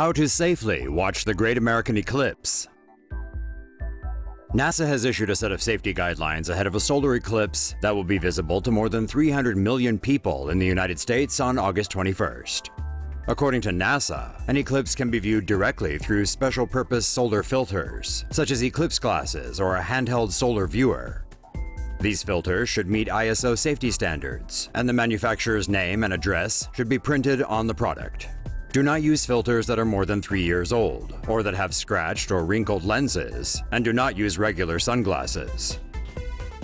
How to safely watch the Great American Eclipse. NASA has issued a set of safety guidelines ahead of a solar eclipse that will be visible to more than 300 million people in the United States on August 21st. According to NASA, an eclipse can be viewed directly through special-purpose solar filters, such as eclipse glasses or a handheld solar viewer. These filters should meet ISO safety standards, and the manufacturer's name and address should be printed on the product. Do not use filters that are more than 3 years old, or that have scratched or wrinkled lenses, and do not use regular sunglasses.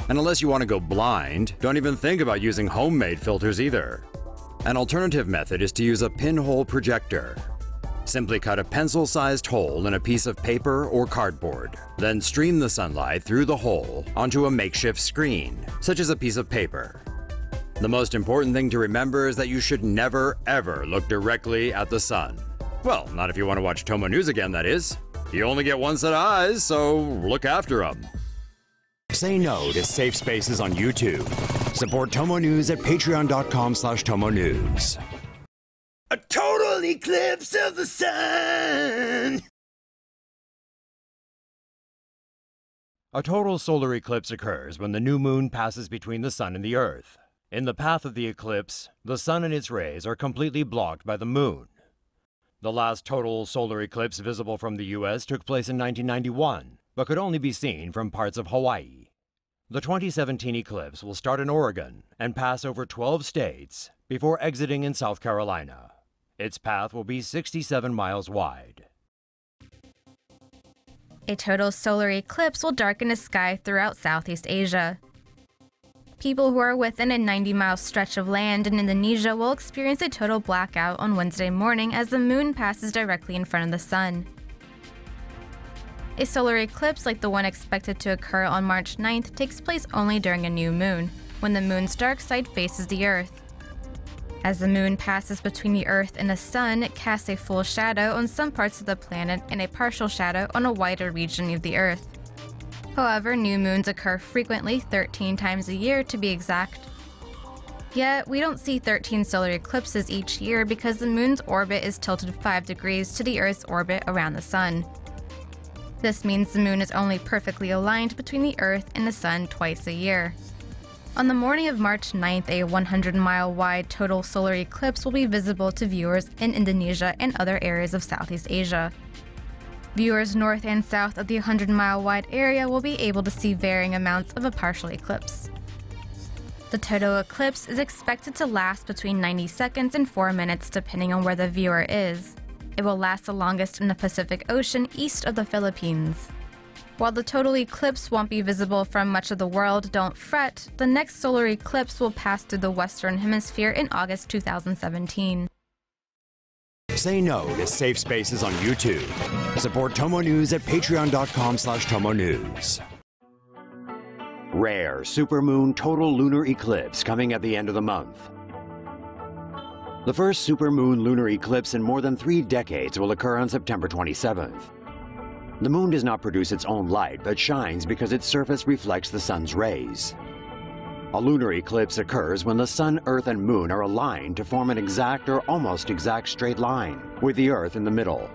And unless you want to go blind, don't even think about using homemade filters either. An alternative method is to use a pinhole projector. Simply cut a pencil-sized hole in a piece of paper or cardboard, then stream the sunlight through the hole onto a makeshift screen, such as a piece of paper. The most important thing to remember is that you should never, ever look directly at the sun. Well, not if you want to watch TomoNews again, that is. You only get one set of eyes, so look after them. Say no to safe spaces on YouTube. Support TomoNews at patreon.com/TomoNews. A total eclipse of the sun! A total solar eclipse occurs when the new moon passes between the sun and the Earth. In the path of the eclipse, the sun and its rays are completely blocked by the moon. The last total solar eclipse visible from the U.S. took place in 1991, but could only be seen from parts of Hawaii. The 2017 eclipse will start in Oregon and pass over 12 states before exiting in South Carolina. Its path will be 67 miles wide. A total solar eclipse will darken the sky throughout Southeast Asia. People who are within a 90-mile stretch of land in Indonesia will experience a total blackout on Wednesday morning as the moon passes directly in front of the sun. A solar eclipse like the one expected to occur on March 9th takes place only during a new moon, when the moon's dark side faces the Earth. As the moon passes between the Earth and the sun, it casts a full shadow on some parts of the planet and a partial shadow on a wider region of the Earth. However, new moons occur frequently, 13 times a year to be exact. Yet, we don't see 13 solar eclipses each year because the moon's orbit is tilted 5 degrees to the Earth's orbit around the sun. This means the moon is only perfectly aligned between the Earth and the sun twice a year. On the morning of March 9th, a 100-mile-wide total solar eclipse will be visible to viewers in Indonesia and other areas of Southeast Asia. Viewers north and south of the 100-mile-wide area will be able to see varying amounts of a partial eclipse. The total eclipse is expected to last between 90 seconds and 4 minutes depending on where the viewer is. It will last the longest in the Pacific Ocean east of the Philippines. While the total eclipse won't be visible from much of the world, don't fret, the next solar eclipse will pass through the Western Hemisphere in August 2017. Say no to safe spaces on YouTube. Support TomoNews at patreon.com/TomoNews. Rare supermoon total lunar eclipse coming at the end of the month. The first supermoon lunar eclipse in more than 3 decades will occur on September 27th. The moon does not produce its own light, but shines because its surface reflects the sun's rays. A lunar eclipse occurs when the sun, earth, and moon are aligned to form an exact or almost exact straight line, with the earth in the middle.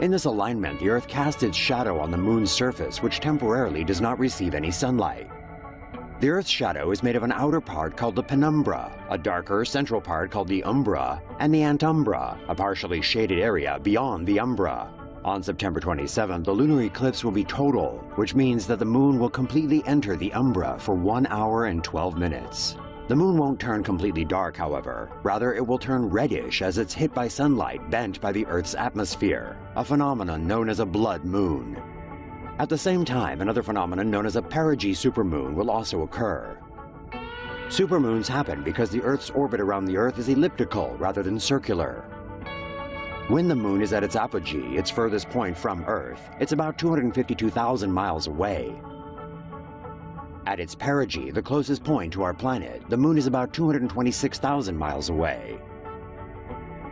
In this alignment, the earth casts its shadow on the moon's surface, which temporarily does not receive any sunlight. The Earth's shadow is made of an outer part called the penumbra, a darker central part called the umbra, and the antumbra, a partially shaded area beyond the umbra. On September 27th, the lunar eclipse will be total, which means that the moon will completely enter the umbra for 1 hour and 12 minutes. The moon won't turn completely dark, however. Rather, it will turn reddish as it's hit by sunlight bent by the Earth's atmosphere, a phenomenon known as a blood moon. At the same time, another phenomenon known as a perigee supermoon will also occur. Supermoons happen because the Earth's orbit around the Earth is elliptical rather than circular. When the moon is at its apogee, its furthest point from Earth, it's about 252,000 miles away. At its perigee, the closest point to our planet, the moon is about 226,000 miles away.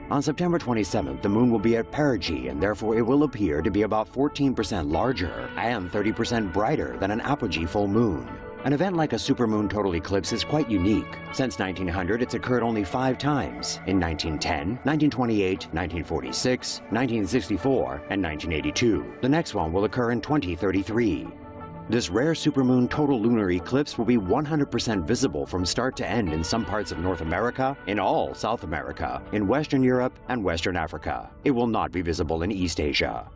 On September 27th, the moon will be at perigee, and therefore it will appear to be about 14% larger and 30% brighter than an apogee full moon. An event like a supermoon total eclipse is quite unique. Since 1900, it's occurred only 5 times, in 1910, 1928, 1946, 1964, and 1982. The next one will occur in 2033. This rare supermoon total lunar eclipse will be 100% visible from start to end in some parts of North America, in all South America, in Western Europe, and Western Africa. It will not be visible in East Asia.